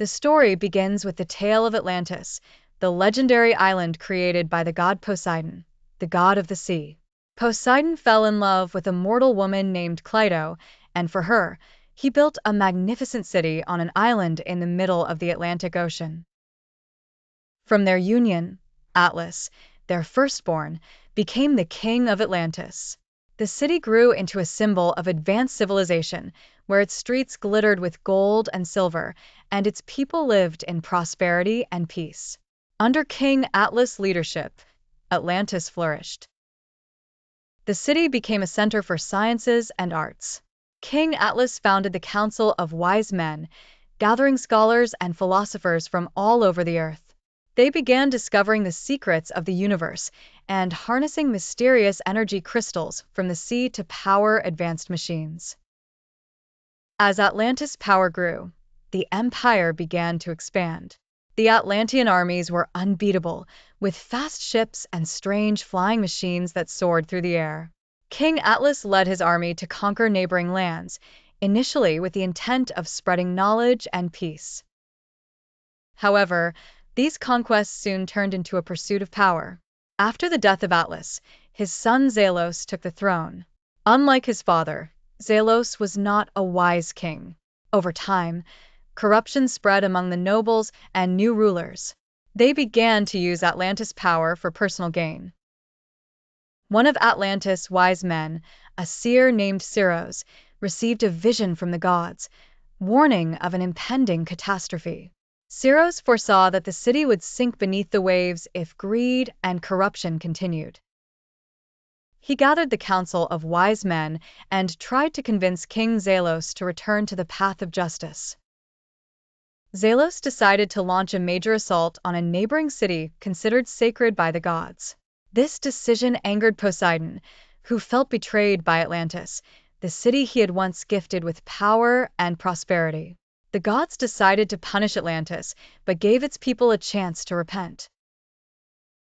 The story begins with the tale of Atlantis, the legendary island created by the god Poseidon, the god of the sea. Poseidon fell in love with a mortal woman named Cleito, and for her, he built a magnificent city on an island in the middle of the Atlantic Ocean. From their union, Atlas, their firstborn, became the king of Atlantis. The city grew into a symbol of advanced civilization, where its streets glittered with gold and silver, and its people lived in prosperity and peace. Under King Atlas' leadership, Atlantis flourished. The city became a center for sciences and arts. King Atlas founded the Council of Wise Men, gathering scholars and philosophers from all over the earth. They began discovering the secrets of the universe and harnessing mysterious energy crystals from the sea to power advanced machines. As Atlantis' power grew, the empire began to expand. The Atlantean armies were unbeatable, with fast ships and strange flying machines that soared through the air. King Atlas led his army to conquer neighboring lands, initially with the intent of spreading knowledge and peace. However, these conquests soon turned into a pursuit of power. After the death of Atlas, his son Zelos took the throne. Unlike his father, Zelos was not a wise king. Over time, corruption spread among the nobles and new rulers. They began to use Atlantis' power for personal gain. One of Atlantis' wise men, a seer named Syros, received a vision from the gods, warning of an impending catastrophe. Syros foresaw that the city would sink beneath the waves if greed and corruption continued. He gathered the council of wise men and tried to convince King Zelos to return to the path of justice. Zelos decided to launch a major assault on a neighboring city considered sacred by the gods. This decision angered Poseidon, who felt betrayed by Atlantis, the city he had once gifted with power and prosperity. The gods decided to punish Atlantis, but gave its people a chance to repent.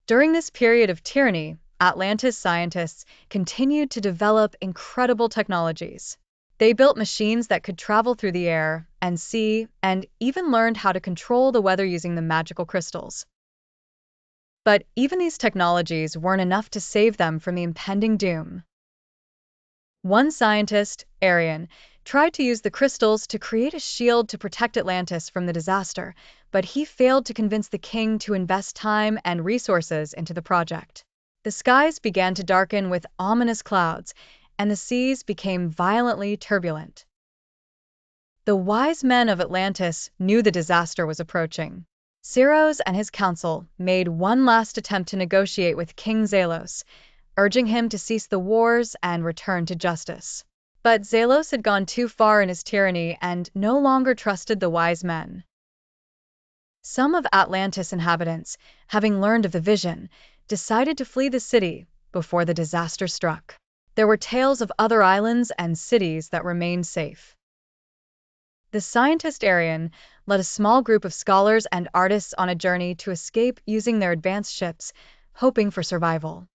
During this period of tyranny, Atlantis scientists continued to develop incredible technologies. They built machines that could travel through the air and sea, and even learned how to control the weather using the magical crystals. But even these technologies weren't enough to save them from the impending doom. One scientist, Arion, tried to use the crystals to create a shield to protect Atlantis from the disaster, but he failed to convince the king to invest time and resources into the project. The skies began to darken with ominous clouds, and the seas became violently turbulent. The wise men of Atlantis knew the disaster was approaching. Syros and his council made one last attempt to negotiate with King Zelos, urging him to cease the wars and return to justice. But Zelos had gone too far in his tyranny and no longer trusted the wise men. Some of Atlantis' inhabitants, having learned of the vision, decided to flee the city before the disaster struck. There were tales of other islands and cities that remained safe. The scientist Arion led a small group of scholars and artists on a journey to escape using their advanced ships, hoping for survival.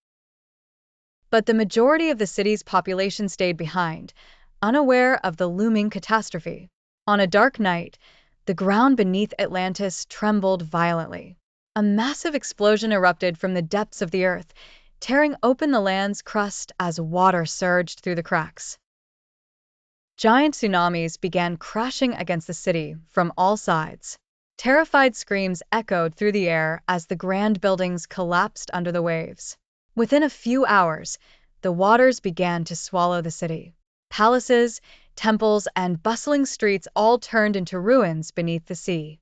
But the majority of the city's population stayed behind, unaware of the looming catastrophe. On a dark night, the ground beneath Atlantis trembled violently. A massive explosion erupted from the depths of the earth, tearing open the land's crust as water surged through the cracks. Giant tsunamis began crashing against the city from all sides. Terrified screams echoed through the air as the grand buildings collapsed under the waves. Within a few hours, the waters began to swallow the city. Palaces, temples, and bustling streets all turned into ruins beneath the sea.